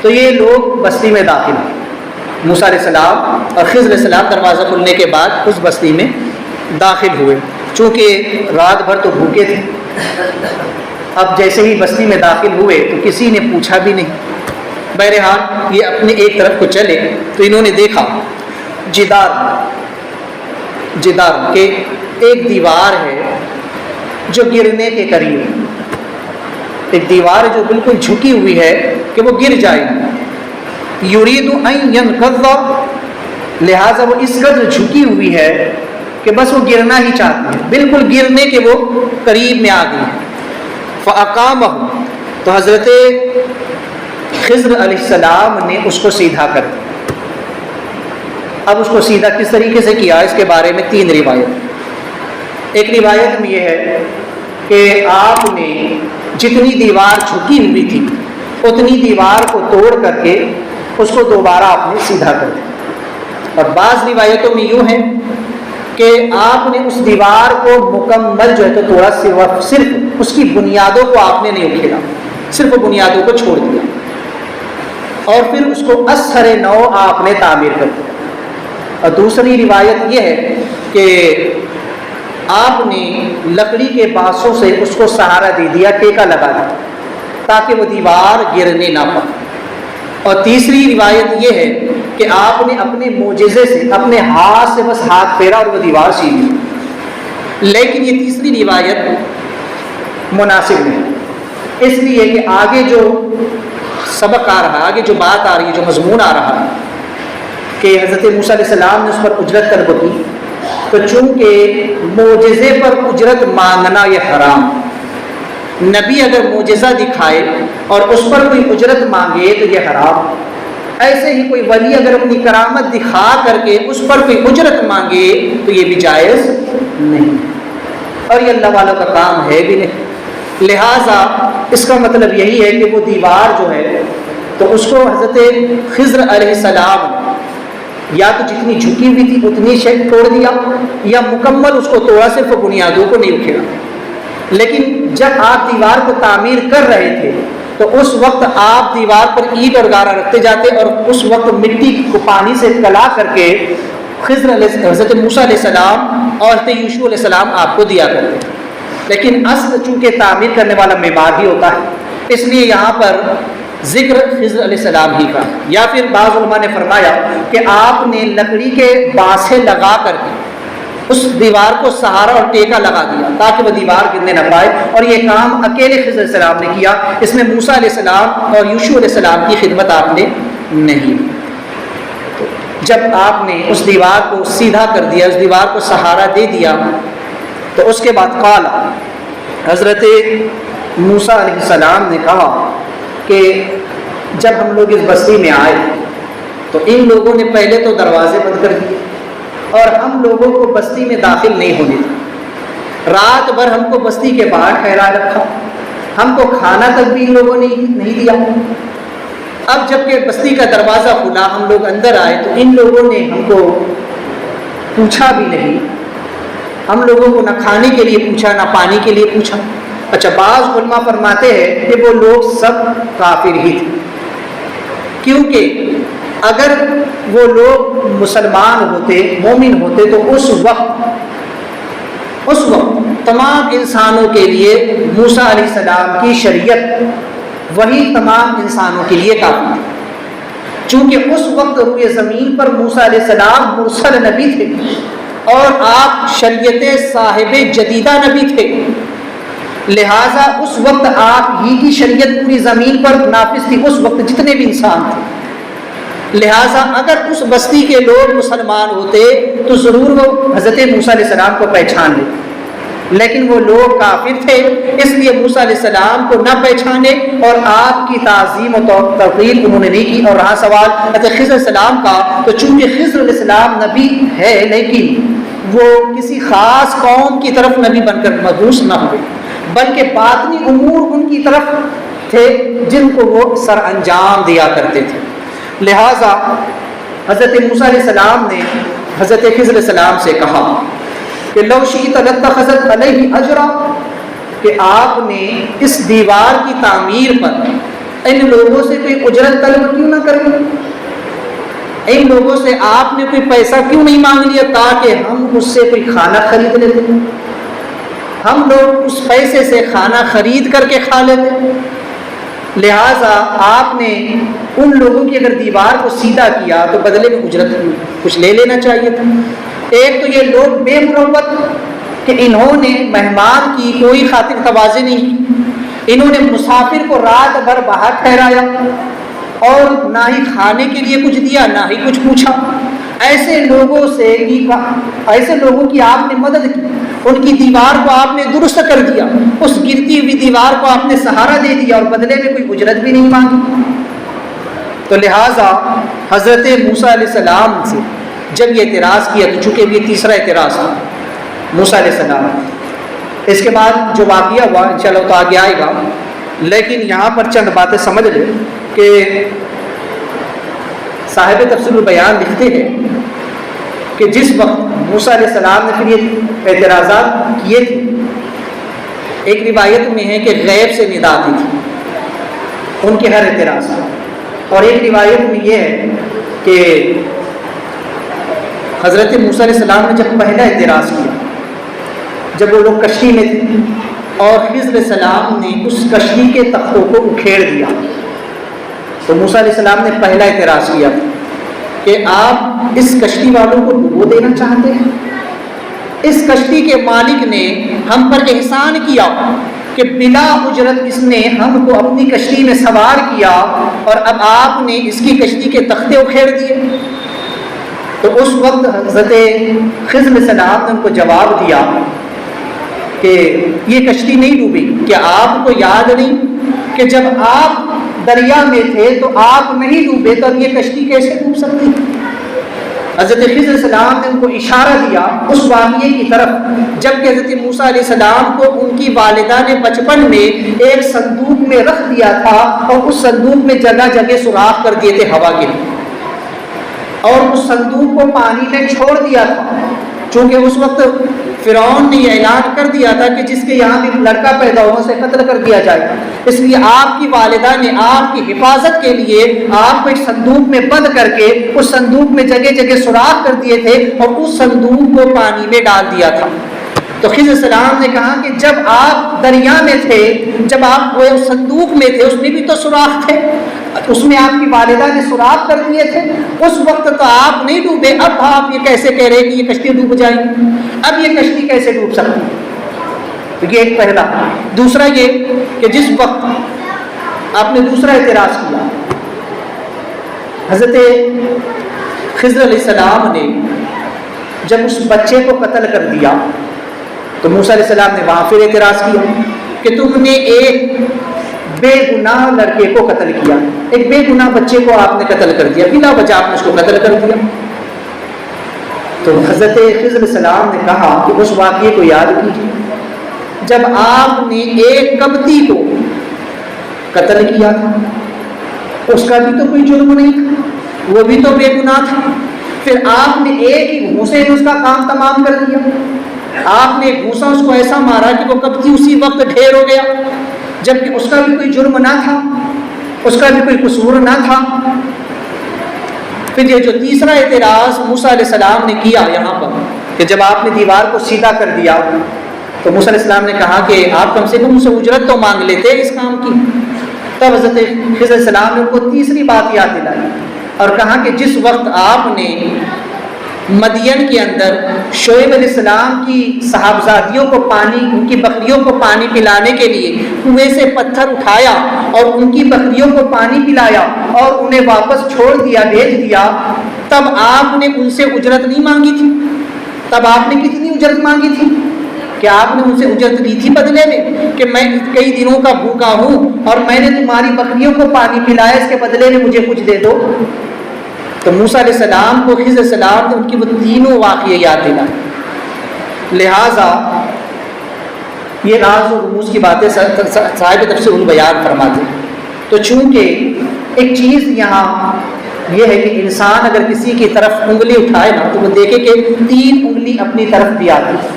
تو یہ لوگ بستی میں داخل ہوئے۔ موسیٰ علیہ السلام اور خضر علیہ السلام دروازہ کھلنے کے بعد اس بستی میں داخل ہوئے، چونکہ رات بھر تو بھوکے تھے۔ اب جیسے ہی بستی میں داخل ہوئے تو کسی نے پوچھا بھی نہیں۔ بہرحال یہ اپنے ایک طرف کو چلے تو انہوں نے دیکھا جدار کہ ایک دیوار ہے جو گرنے کے قریب ہے، ایک دیوار جو بالکل جھکی ہوئی ہے کہ وہ گر جائے گی، یرید ان ینقض، لہٰذا وہ اس قدر جھکی ہوئی ہے کہ بس وہ گرنا ہی چاہتی ہے، بالکل گرنے کے وہ قریب میں آ گئی ہے۔ فاقامہ، تو حضرت خضر علیہ السلام نے اس کو سیدھا کر دیا۔ اب اس کو سیدھا کس طریقے سے کیا، اس کے بارے میں 3 روایت۔ ایک روایت میں یہ ہے کہ آپ نے جتنی دیوار جھکی ہوئی تھی اتنی دیوار کو توڑ کر کے اس کو دوبارہ آپ نے سیدھا کر دیا، اور بعض روایتوں میں یوں ہے کہ آپ نے اس دیوار کو مکمل جو ہے تو توڑا، صرف اس کی بنیادوں کو آپ نے نہیں اکھیڑا، صرف بنیادوں کو چھوڑ دیا، اور پھر اس کو اثر نو آپ نے تعمیر کر دیا۔ اور دوسری روایت یہ ہے کہ آپ نے لکڑی کے بانسوں سے اس کو سہارا دے دیا، ٹیکا لگا دیا تاکہ وہ دیوار گرنے نہ پائے۔ اور تیسری روایت یہ ہے کہ آپ نے اپنے معجزے سے، اپنے ہاتھ سے بس ہاتھ پھیرا اور وہ دیوار سیدھی۔ لیکن یہ تیسری روایت مناسب نہیں، اس لیے کہ آگے جو سبق آ رہا ہے، آگے جو بات آ رہی ہے، جو مضمون آ رہا ہے کہ حضرت موسیٰ علیہ السلام نے اس پر اجرت طلب کی، تو چونکہ معجزے پر اجرت مانگنا یہ حرام، نبی اگر معجزہ دکھائے اور اس پر کوئی اجرت مانگے تو یہ حرام۔ ایسے ہی کوئی ولی اگر اپنی کرامت دکھا کر کے اس پر کوئی اجرت مانگے تو یہ بھی جائز نہیں، اور یہ اللہ والوں کا کام ہے بھی نہیں۔ لہٰذا اس کا مطلب یہی ہے کہ وہ دیوار جو ہے تو اس کو حضرت خضر علیہ السلام نے یا تو جتنی جھکی ہوئی تھی اتنی شے توڑ دیا، یا مکمل اس کو توڑا، صرف بنیادوں کو نہیں اکھیڑا۔ لیکن جب آپ دیوار کو تعمیر کر رہے تھے تو اس وقت آپ دیوار پر اینٹ اور گارا رکھتے جاتے، اور اس وقت مٹی کو پانی سے کلا کر کے حضرت موسیٰ علیہ السلام اور حضرت یوشع علیہ السلام آپ کو دیا کرتے۔ لیکن اصل چونکہ تعمیر کرنے والا معمار ہی ہوتا ہے، اس لیے یہاں پر ذکر خضر علیہ السلام ہی کا، یا پھر بعض علماء نے فرمایا کہ آپ نے لکڑی کے بانسیں لگا کر کے اس دیوار کو سہارا اور ٹیکا لگا دیا تاکہ وہ دیوار گرنے نہ پائے، اور یہ کام اکیلے خضر علیہ السلام نے کیا، اس میں موسیٰ علیہ السلام اور یوشع علیہ السلام کی خدمت آپ نے نہیں۔ جب آپ نے اس دیوار کو سیدھا کر دیا، اس دیوار کو سہارا دے دیا، تو اس کے بعد قال، حضرت موسیٰ علیہ السلام نے کہا کہ جب ہم لوگ اس بستی میں آئے تو ان لوگوں نے پہلے تو دروازے بند کر دیے اور ہم لوگوں کو بستی میں داخل نہیں ہونے دیا، رات بھر ہم کو بستی کے باہر ٹھہرا رکھا، ہم کو کھانا تک بھی ان لوگوں نے نہیں دیا۔ اب جب کہ بستی کا دروازہ کھلا، ہم لوگ اندر آئے تو ان لوگوں نے ہم کو پوچھا بھی نہیں، ہم لوگوں کو نہ کھانے کے لیے پوچھا نہ پانی کے لیے پوچھا۔ اچھا، بعض علماء فرماتے ہیں کہ وہ لوگ سب کافر ہی تھے، کیونکہ اگر وہ لوگ مسلمان ہوتے، مومن ہوتے، تو اس وقت تمام انسانوں کے لیے موسیٰ علیہ السلام کی شریعت وہی تمام انسانوں کے لیے کافی تھی۔ چونکہ اس وقت روئے زمین پر موسیٰ علیہ السلام مرسل نبی تھے اور آپ شریعت صاحب جدیدہ نبی تھے، لہٰذا اس وقت آپ ہی کی شریعت پوری زمین پر نافذ تھی، اس وقت جتنے بھی انسان تھے۔ لہٰذا اگر اس بستی کے لوگ مسلمان ہوتے تو ضرور وہ حضرت موسیٰ علیہ السلام کو پہچان لیتے، لیکن وہ لوگ کافر تھے، اس لیے موسیٰ علیہ السلام کو نہ پہچانے اور آپ کی تعظیم و توقیر انہوں نے نہیں کی۔ اور رہا سوال حضرت خضر علیہ السلام کا، تو چونکہ خضر علیہ السلام نبی ہے لیکن وہ کسی خاص قوم کی طرف نبی بن کر مبعوث نہ ہوئے، بلکہ باطنی امور ان کی طرف تھے جن کو وہ سر انجام دیا کرتے تھے۔ لہٰذا حضرت موسیٰ علیہ السلام نے حضرت خضر علیہ السلام سے کہا کہ لو شئت لاتخذت علیہ اجرا، کہ آپ نے اس دیوار کی تعمیر پر ان لوگوں سے کوئی اجرت طلب کیوں نہ کریں، ان لوگوں سے آپ نے کوئی پیسہ کیوں نہیں مانگ لیا تاکہ ہم اس سے کوئی کھانا خرید لیتے، ہم لوگ اس پیسے سے کھانا خرید کر کے کھا لیتے۔ لہٰذا آپ نے ان لوگوں کی اگر دیوار کو سیدھا کیا تو بدلے میں اجرت کچھ لے لینا چاہیے تھا۔ ایک تو یہ لوگ بے مروت کہ انہوں نے مہمان کی کوئی خاطر تواضع نہیں کی، انہوں نے مسافر کو رات بھر باہر ٹھہرایا اور نہ ہی کھانے کے لیے کچھ دیا نہ ہی کچھ پوچھا۔ ایسے لوگوں کی آپ نے مدد کی، ان کی دیوار کو آپ نے درست کر دیا، اس گرتی ہوئی دیوار کو آپ نے سہارا دے دیا اور بدلے میں کوئی اجرت بھی نہیں مانگی۔ تو لہٰذا حضرت موسیٰ علیہ السلام سے جب یہ اعتراض کیا، تو چونکہ یہ تیسرا اعتراض تھا موسیٰ علیہ السلام، اس کے بعد جو واقعہ ہوا انشاءاللہ تو آگے آئے گا، لیکن یہاں پر چند باتیں سمجھ لیں کہ صاحب تفسیر البیان لکھتے ہیں کہ جس وقت موسیٰ علیہ السلام نے پھر یہ اعتراضات کیے تھے، ایک روایت میں ہے کہ غیب سے ندا آتی تھی ان کے ہر اعتراض کا، اور ایک روایت میں یہ ہے کہ حضرت موسیٰ علیہ السلام نے جب پہلا اعتراض کیا، جب وہ لوگ کشتی میں تھے اور خضر علیہ السلام نے اس کشتی کے تختوں کو اکھیڑ دیا، تو موسیٰ علیہ السلام نے پہلا اعتراض کیا کہ آپ اس کشتی والوں کو ڈبو دینا چاہتے ہیں؟ اس کشتی کے مالک نے ہم پر احسان کیا کہ بلا اجرت اس نے ہم کو اپنی کشتی میں سوار کیا، اور اب آپ نے اس کی کشتی کے تختے اکھیڑ دیے۔ تو اس وقت حضرت خضر علیہ السلام نے ان کو جواب دیا کہ یہ کشتی نہیں ڈوبی، کیا آپ کو یاد نہیں کہ جب آپ دریا میں تھے تو آپ نہیں ڈوبے، تو اب یہ کشتی کیسے ڈوب سکتی؟ حضرت خضر علیہ السلام نے ان کو اشارہ دیا اس واقعے کی طرف جب کہ حضرت موسیٰ علیہ السلام کو ان کی والدہ نے بچپن میں ایک صندوق میں رکھ دیا تھا، اور اس صندوق میں جگہ جگہ سوراخ کر دیے تھے ہوا کے لیے، اور اس صندوق کو پانی میں چھوڑ دیا تھا، چونکہ اس وقت فرعون نے یہ اعلان کر دیا تھا کہ جس کے یہاں بھی لڑکا پیدا ہو اسے قتل کر دیا جائے، اس لیے آپ کی والدہ نے آپ کی حفاظت کے لیے آپ کو ایک صندوق میں بند کر کے اس صندوق میں جگہ جگہ سوراخ کر دیے تھے اور اس صندوق کو پانی میں ڈال دیا تھا۔ تو خضر علیہ السلام نے کہا کہ جب آپ دریا میں تھے، جب آپ وہ صندوق میں تھے، اس میں بھی تو سوراخ تھے، اس میں آپ کی والدہ نے سوراخ کر دیے تھے، اس وقت تو آپ نہیں ڈوبے، اب آپ یہ کیسے کہہ رہے ہیں کہ یہ کشتی ڈوب جائے گی؟ اب یہ کشتی کیسے ڈوب سکتی ہے؟ تو یہ ایک پہلا۔ دوسرا یہ کہ جس وقت آپ نے دوسرا اعتراض کیا، حضرت خضر علیہ السلام نے جب اس بچے کو قتل کر دیا تو موسیٰ علیہ السلام نے وہاں پھر اعتراض کیا کہ تم نے ایک بے گناہ لڑکے کو قتل کیا، ایک بے گناہ بچے کو آپ نے قتل کر دیا، بلا وجہ آپ نے اس کو قتل کر دیا۔ تو حضرت خضر علیہ السلام نے کہا کہ اس واقعے کو یاد کیجیے جب آپ نے ایک قبطی کو قتل کیا تھا، اس کا بھی تو کوئی جرم نہیں تھا، وہ بھی تو بے گناہ تھا، پھر آپ نے ایک ہی گھوسے میں اس کا کام تمام کر دیا، آپ نے گھوسا اس کو ایسا مارا کہ وہ کب کی اسی وقت ڈھیر ہو گیا، جبکہ اس کا بھی کوئی جرم نہ تھا، اس کا بھی کوئی قصور نہ تھا۔ پھر یہ جو تیسرا اعتراض موسیٰ علیہ السلام نے کیا یہاں پر کہ جب آپ نے دیوار کو سیدھا کر دیا تو موسیٰ علیہ السلام نے کہا کہ آپ کم سے کم مجھ سے اجرت تو مانگ لیتے اس کام کی۔ تب حضرت خضر علیہ السلام نے ان کو تیسری بات یاد دلائی اور کہا کہ جس وقت آپ نے مدین کے اندر شعیب علیہ السلام کی صاحبزادیوں کو پانی، ان کی بکریوں کو پانی پلانے کے لیے کنویں سے پتھر اٹھایا اور ان کی بکریوں کو پانی پلایا اور انہیں واپس چھوڑ دیا، بھیج دیا، تب آپ نے ان سے اجرت نہیں مانگی تھی؟ تب آپ نے کتنی اجرت مانگی تھی؟ کہ آپ نے ان سے اجرت لی تھی بدلے میں کہ میں کئی دنوں کا بھوکا ہوں اور میں نے تمہاری بکریوں کو پانی پلایا، اس کے بدلے میں مجھے کچھ دے دو؟ تو موسیٰ علیہ السلام کو خضر علیہ السلام نے ان کی وہ تینوں واقعے یاد دلائے۔ لہٰذا یہ راز و رموز کی باتیں صاحب تفسیر البیان فرماتے ہیں۔ تو چونکہ ایک چیز یہاں یہ ہے کہ انسان اگر کسی کی طرف انگلی اٹھائے نا تو وہ دیکھے کہ 3 انگلی اپنی طرف بھی آتی ہے۔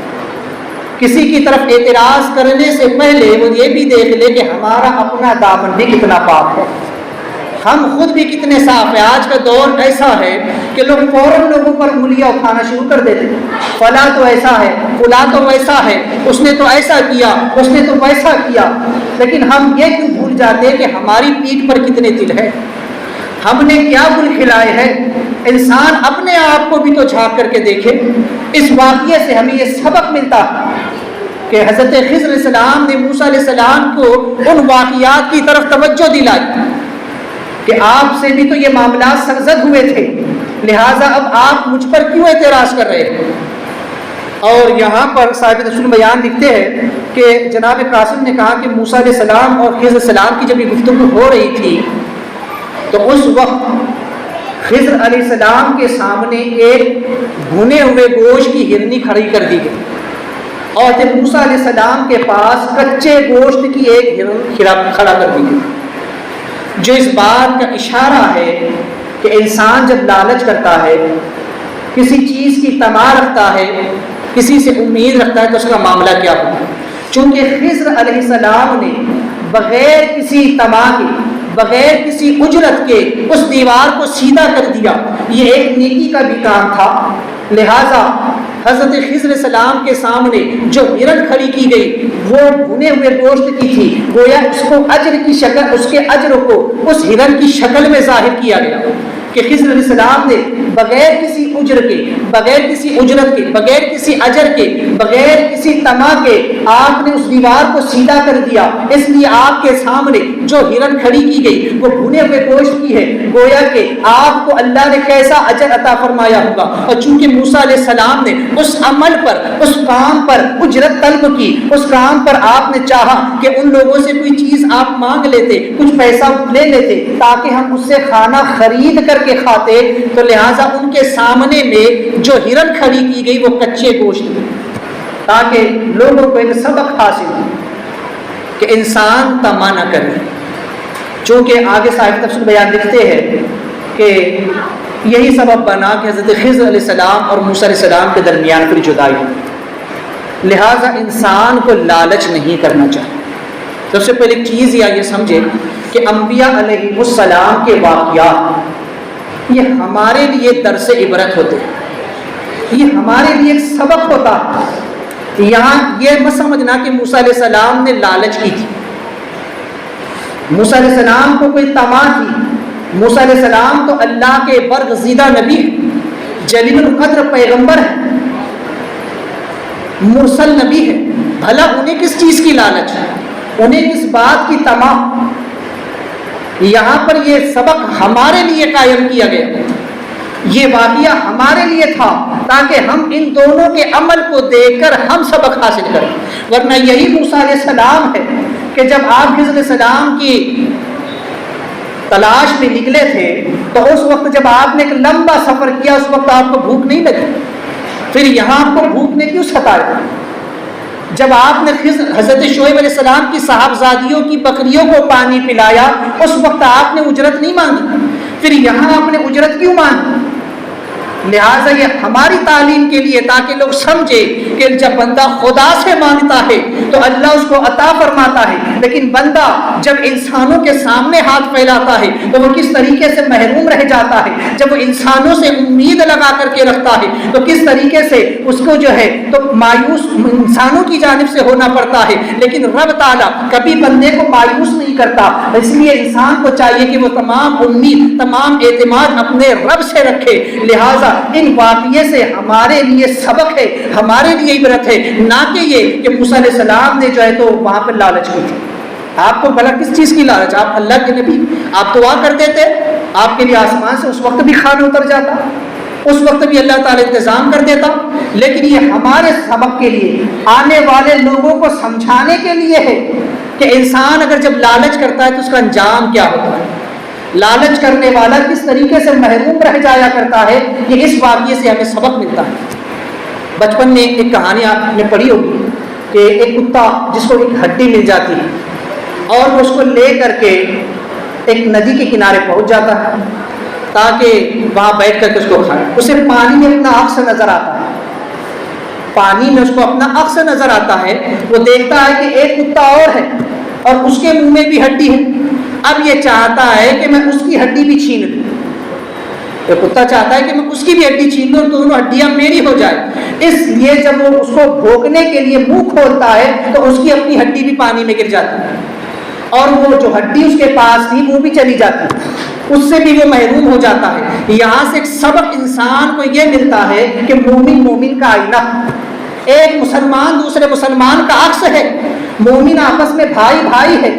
کسی کی طرف اعتراض کرنے سے پہلے وہ یہ بھی دیکھ لے کہ ہمارا اپنا دامن بھی کتنا پاک ہے، ہم خود بھی کتنے صاف ہیں۔ آج کا دور ایسا ہے کہ لوگ فوراً لوگوں پر انگلیاں اٹھانا شروع کر دیتے ہیں، فلاں تو ایسا ہے، فلاں تو ویسا ہے، اس نے تو ایسا کیا، اس نے تو ویسا کیا، لیکن ہم یہ کیوں بھول جاتے ہیں کہ ہماری پیٹھ پر کتنے تل ہیں، ہم نے کیا گل کھلائے ہیں۔ انسان اپنے آپ کو بھی تو جھانک کر کے دیکھے۔ اس واقعے سے ہمیں یہ سبق ملتا ہے کہ حضرت خضر علیہ السلام نے موسیٰ علیہ السلام کو ان واقعات کی طرف توجہ دلائی کہ آپ سے بھی تو یہ معاملات سرزد ہوئے تھے، لہٰذا اب آپ مجھ پر کیوں اعتراض کر رہے ہیں؟ اور یہاں پر صاحب تفسیر بیان لکھتے ہیں کہ جناب قاسم نے کہا کہ موسیٰ علیہ السلام اور خضر علیہ السلام کی جب یہ گفتگو ہو رہی تھی تو اس وقت خضر علیہ السلام کے سامنے ایک بھنے ہوئے گوشت کی ہرنی کھڑی کر دی گئی اور جب موسیٰ علیہ السلام کے پاس کچے گوشت کی ایک ہرن کھڑا کر دی گئی، جو اس بات کا اشارہ ہے کہ انسان جب لالچ کرتا ہے، کسی چیز کی طمع رکھتا ہے، کسی سے امید رکھتا ہے تو اس کا معاملہ کیا ہوگا۔ چونکہ خضر علیہ السلام نے بغیر کسی طمع کے، بغیر کسی اجرت کے اس دیوار کو سیدھا کر دیا، یہ ایک نیکی کا بھی کام تھا۔ لہٰذا حضرت خضر علیہ السلام کے سامنے جو ہرن کھڑی کی گئی وہ بھنے ہوئے گوشت کی تھی، گویا اس کو اجر کی شکل، اس کے اجر کو اس ہرن کی شکل میں ظاہر کیا گیا کہ خضر علیہ السلام نے بغیر کسی اجر کے، بغیر کسی اجرت کے، بغیر کسی اجر کے، بغیر کسی طمع کے آپ نے اس دیوار کو سیدھا کر دیا۔ اس لیے آپ کے سامنے جو ہرن کھڑی کی گئی وہ بھنے ہوئے گوشت کی ہے، گویا کہ آپ کو اللہ نے کیسا اجر عطا فرمایا ہوگا۔ اور چونکہ موسیٰ علیہ السلام نے اس عمل پر، اس کام پر اجرت طلب کی، اس کام پر آپ نے چاہا کہ ان لوگوں سے کوئی چیز آپ مانگ لیتے، کچھ پیسہ لے لیتے تاکہ ہم اس سے کھانا خرید کر کے کھاتے، تو لہٰذا ان کے سامنے میں جو ہرن کھڑی کی گئی وہ کچے گوشت تھے، تاکہ لوگوں کو ایک سبق حاصل ہو کہ انسان طمع نہ کرے۔ چونکہ آگے صاحب تفسیر بیان لکھتے ہیں کہ یہی سبب بنا کہ حضرت خضر علیہ السلام اور موسیٰ علیہ السلام کے درمیان پھر جدائی ہوئی۔ لہٰذا انسان کو لالچ نہیں کرنا چاہیے۔ سب سے پہلے چیز یہ سمجھے کہ انبیاء علیہ السلام کے واقعات یہ ہمارے لیے درس عبرت ہوتے ہیں، یہ ہمارے لیے ایک سبق ہوتا ہے۔ یہاں یہ مت سمجھنا کہ موسیٰ علیہ السلام نے لالچ کی تھی، موسیٰ علیہ السلام کو کوئی طمع تھی۔ موسیٰ علیہ السلام تو اللہ کے برگزیدہ نبی، جلیل القدر پیغمبر ہے، مرسل نبی ہے، بھلا انہیں کس چیز کی لالچ ہے، انہیں کس بات کی طمع؟ یہاں پر یہ سبق ہمارے لیے قائم کیا گیا، یہ واقعہ ہمارے لیے تھا تاکہ ہم ان دونوں کے عمل کو دیکھ کر ہم سبق حاصل کریں۔ ورنہ یہی موسیٰ علیہ السلام ہے کہ جب آپ خضر علیہ السلام کی تلاش میں نکلے تھے تو اس وقت جب آپ نے ایک لمبا سفر کیا اس وقت آپ کو بھوک نہیں لگی، پھر یہاں آپ کو بھوک نے کیوں ستایا؟ جب آپ نے حضرت شعیب علیہ السلام کی صاحبزادیوں کی بکریوں کو پانی پلایا اس وقت آپ نے اجرت نہیں مانگی، پھر یہاں آپ نے اجرت کیوں مانگی؟ لہٰذا یہ ہماری تعلیم کے لیے تاکہ لوگ سمجھے کہ جب بندہ خدا سے مانگتا ہے تو اللہ اس کو عطا فرماتا ہے، لیکن بندہ جب انسانوں کے سامنے ہاتھ پھیلاتا ہے تو وہ کس طریقے سے محروم رہ جاتا ہے، جب وہ انسانوں سے امید لگا کر کے رکھتا ہے تو کس طریقے سے اس کو جو ہے تو مایوس انسانوں کی جانب سے ہونا پڑتا ہے، لیکن رب تعالیٰ کبھی بندے کو مایوس نہیں کرتا۔ اس لیے انسان کو چاہیے کہ وہ تمام امید تمام اعتماد اپنے رب سے رکھے۔ لہٰذا ان واقعے سے ہمارے لیے سبق ہے، ہمارے لیے عبرت ہے، نہ کہ یہ کہ موسیٰ علیہ السلام نے جو ہے تو وہاں پر لالچ کی تھی۔ آپ کو بھلا کس چیز کی لالچ؟ آپ اللہ کے نبی، آپ دعا کرتے تھے، آپ کے لیے آسمان سے اس وقت بھی کھانا اتر جاتا، اس وقت بھی اللہ تعالیٰ انتظام کر دیتا، لیکن یہ ہمارے سبق کے لیے، آنے والے لوگوں کو سمجھانے کے لیے ہے کہ انسان اگر جب لالچ کرتا ہے تو اس کا انجام کیا ہوتا ہے، لالچ کرنے والا کس طریقے سے محروم رہ جایا کرتا ہے۔ یہ اس واقعے سے ہمیں سبق ملتا ہے۔ بچپن میں ایک کہانی آپ نے پڑھی ہوگی کہ ایک کتا جس کو ایک ہڈی مل جاتی ہے اور وہ اس کو لے کر کے ایک ندی کے کنارے پہنچ جاتا ہے تاکہ وہاں بیٹھ کر کے اس کو کھائے۔ اسے پانی میں اپنا عکس نظر آتا ہے، پانی میں اس کو اپنا عکس نظر آتا ہے، وہ دیکھتا ہے کہ ایک کتا اور ہے اور اس کے منہ میں بھی ہڈی ہے، اب یہ چاہتا ہے کہ میں اس کی ہڈی بھی چھین لوں، یہ کتا چاہتا ہے کہ میں اس کی بھی ہڈی چھین لوں، دونوں ہڈیاں میری ہو جائے۔ اس لیے جب وہ اس کو بھونکنے کے لیے منہ کھولتا ہے تو اس کی اپنی ہڈی بھی پانی میں گر جاتی ہے اور وہ جو ہڈی اس کے پاس تھی وہ بھی چلی جاتی ہے، اس سے بھی وہ محروم ہو جاتا ہے۔ یہاں سے ایک سبق انسان کو یہ ملتا ہے کہ مومن مومن کا آئینہ، ایک مسلمان دوسرے مسلمان کا عکس ہے، مومن آپس میں بھائی بھائی ہے،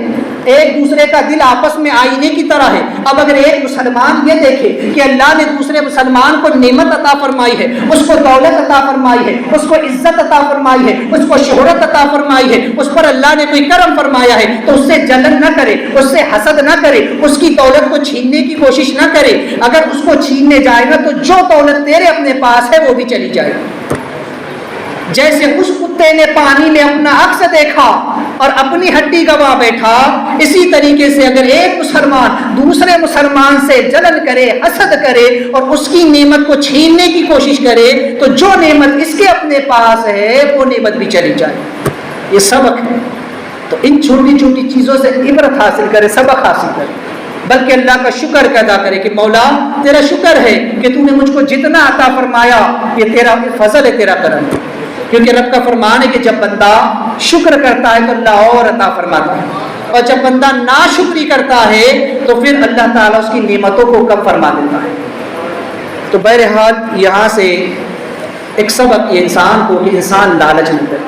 ایک دوسرے کا دل آپس میں آئینے کی طرح ہے۔ اب اگر ایک مسلمان یہ دیکھے کہ اللہ نے دوسرے مسلمان کو نعمت عطا فرمائی ہے، اس کو دولت عطا فرمائی ہے، اس کو عزت عطا فرمائی ہے، اس کو شہرت عطا فرمائی ہے، اس پر اللہ نے کوئی کرم فرمایا ہے، تو اس سے جلن نہ کرے، اس سے حسد نہ کرے، اس کی دولت کو چھیننے کی کوشش نہ کرے۔ اگر اس کو چھیننے جائے گا تو جو دولت تیرے اپنے پاس ہے وہ بھی چلی جائے گی۔ جیسے اس کتے نے پانی میں اپنا عکس دیکھا اور اپنی ہڈی گوا بیٹھا، اسی طریقے سے اگر ایک مسلمان دوسرے مسلمان سے جلن کرے، حسد کرے اور اس کی نعمت کو چھیننے کی کوشش کرے تو جو نعمت اس کے اپنے پاس ہے وہ نعمت بھی چلی جائے۔ یہ سبق ہے، تو ان چھوٹی چھوٹی چیزوں سے عبرت حاصل کرے، سبق حاصل کرے، بلکہ اللہ کا شکر ادا کرے کہ مولا تیرا شکر ہے کہ تو نے مجھ کو جتنا عطا فرمایا یہ تیرا فضل ہے، تیرا کرم ہے۔ کیونکہ رب کا فرمان ہے کہ جب بندہ شکر کرتا ہے تو اللہ اور عطا فرماتا ہے، اور جب بندہ ناشکری کرتا ہے تو پھر اللہ تعالیٰ اس کی نعمتوں کو کم فرما دیتا ہے۔ تو بہرحال یہاں سے ایک سبق یہ انسان کو کہ انسان لالچ نہ کرے،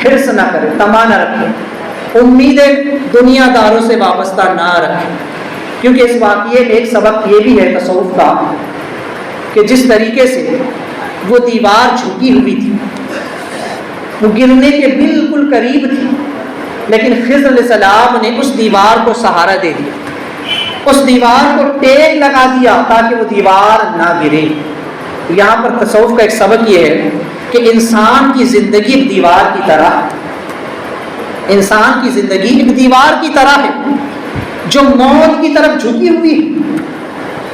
حرص نہ کرے، طمع نہ رکھے، امیدیں دنیا داروں سے وابستہ نہ رکھے۔ کیونکہ اس واقعے میں ایک سبق یہ بھی ہے تصوف کا کہ جس طریقے سے وہ دیوار جھکی ہوئی تھی، وہ گرنے کے بالکل قریب تھی، لیکن خضر علیہ السلام نے اس دیوار کو سہارا دے دیا، اس دیوار کو ٹیک لگا دیا تاکہ وہ دیوار نہ گرے۔ یہاں پر تصوف کا ایک سبق یہ ہے کہ انسان کی زندگی ایک دیوار کی طرح ہے، انسان کی زندگی ایک دیوار کی طرح ہے جو موت کی طرف جھکی ہوئی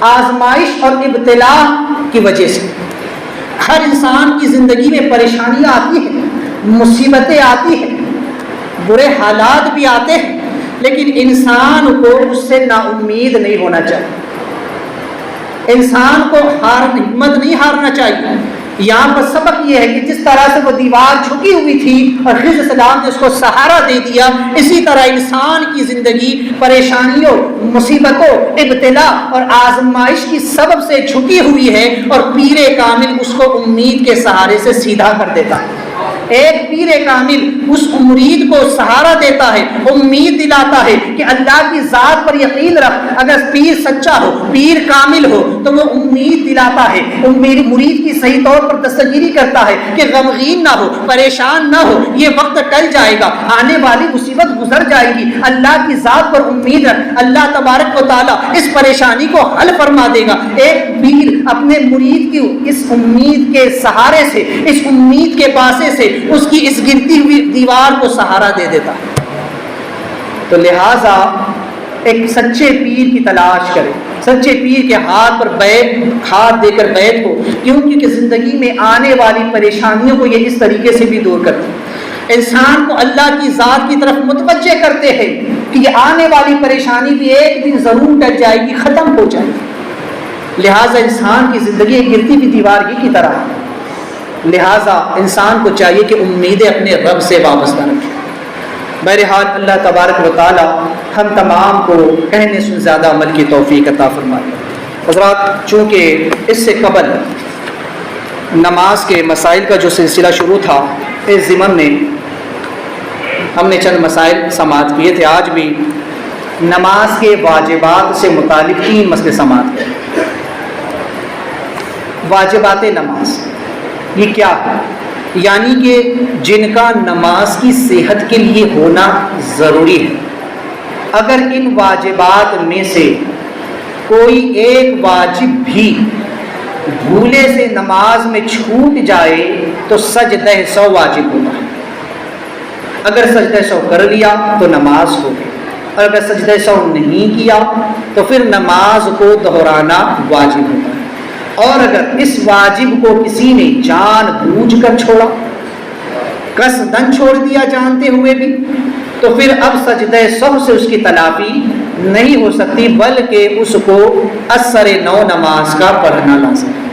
آزمائش اور ابتلا کی وجہ سے۔ ہر انسان کی زندگی میں پریشانیاں آتی ہیں، مصیبتیں آتی ہیں، برے حالات بھی آتے ہیں، لیکن انسان کو اس سے نا امید نہیں ہونا چاہیے، انسان کو ہمت نہیں ہارنا چاہیے۔ یہاں پر سبق یہ ہے کہ جس طرح سے وہ دیوار جھکی ہوئی تھی اور خضر علیہ السلام نے اس کو سہارا دے دیا، اسی طرح انسان کی زندگی پریشانیوں، مصیبتوں، ابتلا اور آزمائش کی سبب سے جھکی ہوئی ہے، اور پیر کامل اس کو امید کے سہارے سے سیدھا کر دیتا ہے۔ ایک پیر کامل اس مرید کو سہارا دیتا ہے، امید دلاتا ہے کہ اللہ کی ذات پر یقین رکھ، اگر پیر سچا ہو، پیر کامل ہو تو وہ امید دلاتا ہے، میری مرید کی صحیح طور پر دستگیری کرتا ہے کہ غمگین نہ ہو، پریشان نہ ہو، یہ وقت ٹل جائے گا، آنے والی مصیبت گزر جائے گی، اللہ کی ذات پر امید رکھ، اللہ تبارک و تعالیٰ اس پریشانی کو حل فرما دے گا۔ ایک پیر اپنے مرید کی اس امید کے سہارے سے، اس امید کے باسے سے اس کی اس گرتی ہوئی دیوار کو سہارا دے دیتا ہے۔ تو لہٰذا ایک سچے پیر کی تلاش کرے، سچے پیر کے ہاتھ پر ہاتھ دے کر بیٹھ ہو، کیونکہ زندگی میں آنے والی پریشانیوں کو یہ اس طریقے سے بھی دور کرتے ہیں، انسان کو اللہ کی ذات کی طرف متوجہ کرتے ہیں کہ یہ آنے والی پریشانی بھی ایک دن ضرور ٹل جائے گی، ختم ہو جائے گی۔ لہٰذا انسان کی زندگی ایک گرتی ہوئی دیوار ہی کی طرح ہے، لہٰذا انسان کو چاہیے کہ امیدیں اپنے رب سے وابستہ رکھے۔ بہرحال اللہ تبارک و تعالی ہم تمام کو کہنے سے زیادہ عمل کی توفیق عطا فرمائے۔ حضرات، چونکہ اس سے قبل نماز کے مسائل کا جو سلسلہ شروع تھا، اس ضمن میں ہم نے چند مسائل سماعت کیے تھے۔ آج بھی نماز کے واجبات سے متعلق 3 مسئلے سماعت کیے۔ واجبات نماز یہ کیا ہے؟ یعنی کہ جن کا نماز کی صحت کے لیے ہونا ضروری ہے۔ اگر ان واجبات میں سے کوئی ایک واجب بھی بھولے سے نماز میں چھوٹ جائے تو سجدہ سہو واجب ہوتا ہے۔ اگر سجدہ سہو کر لیا تو نماز ہو گئی، اور اگر سجدہ سہو نہیں کیا تو پھر نماز کو دہرانا واجب ہوتا ہے۔ اور اگر اس واجب کو کسی نے جان بوجھ کر چھوڑا، قصدن چھوڑ دیا جانتے ہوئے بھی، تو پھر اب سجدہ سہو سے اس کی تلافی نہیں ہو سکتی، بلکہ اس کو اثر نو نماز کا پڑھنا لازم ہے۔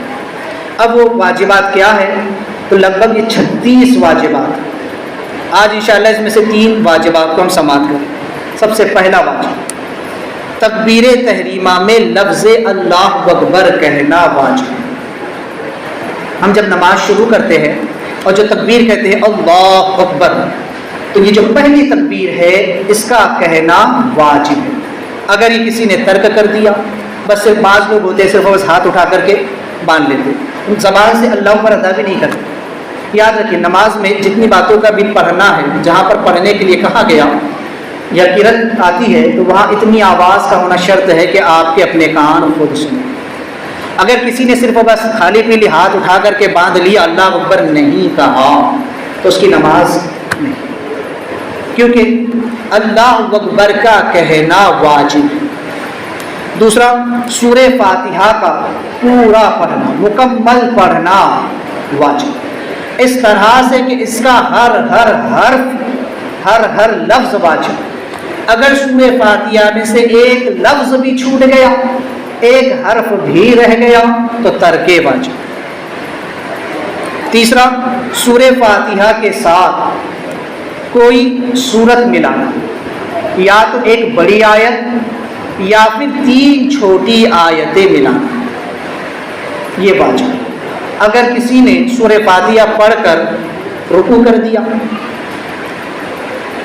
اب وہ واجبات کیا ہے؟ تو لگ بھگ یہ 36 واجبات۔ آج انشاءاللہ اس میں سے 3 واجبات کو ہم سماعت کریں۔ سب سے پہلا واجب، تکبیر تحریمہ میں لفظ اللہ اکبر کہنا واجب۔ ہم جب نماز شروع کرتے ہیں اور جو تکبیر کہتے ہیں اللہ اکبر، تو یہ جو پہلی تکبیر ہے اس کا کہنا واجب ہے۔ اگر یہ کسی نے ترک کر دیا، بس صرف بعض لوگ ہوتے صرف بس ہاتھ اٹھا کر کے باندھ لیتے، زبان سے اللہ اکبر ادا بھی نہیں کرتے۔ یاد رکھیے، نماز میں جتنی باتوں کا بھی پڑھنا ہے، جہاں پر پڑھنے کے لیے کہا گیا یا قرأت آتی ہے تو وہاں اتنی آواز کا ہونا شرط ہے کہ آپ کے اپنے کان خود سنیں۔ اگر کسی نے صرف بس خالی پیلی ہاتھ اٹھا کر کے باندھ لیا، اللہ اکبر نہیں کہا، تو اس کی نماز نہیں، کیونکہ اللہ اکبر کا کہنا واجب ہے۔ دوسرا، سورہ فاتحہ کا پورا پڑھنا، مکمل پڑھنا واجب، اس طرح سے کہ اس کا ہر حرف، ہر لفظ واجب۔ اگر سورہ فاتحہ میں سے ایک لفظ بھی چھوٹ گیا، ایک حرف بھی رہ گیا، تو ترک واجب۔ تیسرا، سورہ فاتحہ کے ساتھ کوئی سورت ملانا، یا تو ایک بڑی آیت یا پھر 3 چھوٹی آیتیں ملانا، یہ واجب۔ اگر کسی نے سورہ فاتحہ پڑھ کر رکوع کر دیا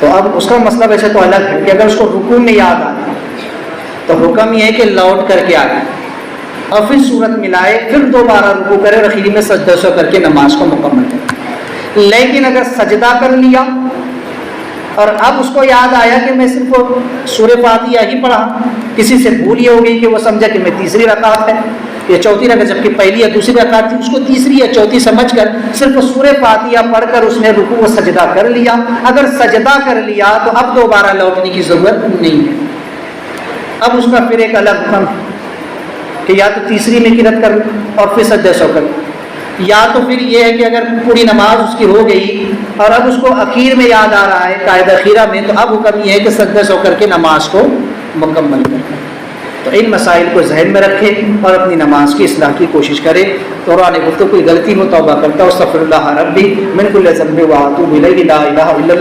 تو اب اس کا مسئلہ ویسے تو الگ ہے کہ اگر اس کو رکوع میں یاد آئے تو حکم یہ ہے کہ لوٹ کر کے آئے اور پھر سورت ملائے، پھر دوبارہ رکوع کرے اور اخیر میں سجدہ سو کر کے نماز کو مکمل کرے۔ لیکن اگر سجدہ کر لیا اور اب اس کو یاد آیا کہ میں صرف سورہ فاتحہ ہی پڑھا، کسی سے بھول یہ ہو گئی کہ وہ سمجھا کہ میں تیسری رکعت ہے یا چوتھی رکعت، جبکہ پہلی یا دوسری رکعت تھی، اس کو تیسری یا چوتھی سمجھ کر صرف سورہ فاتحہ پڑھ کر اس نے رکوع و سجدہ کر لیا۔ اگر سجدہ کر لیا تو اب دوبارہ لوٹنے کی ضرورت نہیں ہے۔ اب اس کا پھر ایک الگ حکم کہ یا تو تیسری میں قرأت کر اور پھر سجدہ سو کر، یا تو پھر یہ ہے کہ اگر پوری نماز اس کی ہو گئی اور اب اس کو اخیر میں یاد آ رہا ہے قاعدہ اخیرہ میں، تو اب حکم یہ ہے کہ سجدہ سو کر کے نماز کو مکمل کریں۔ تو ان مسائل کو ذہن میں رکھیں اور اپنی نماز کی اصلاح کی کوشش کریں۔ دوران گفتگو کوئی غلطی ہو توبہ کرتا ہوں، استغفر اللہ ربی من کل ذنب و اتوب الیہ، لا الہ الا اللہ۔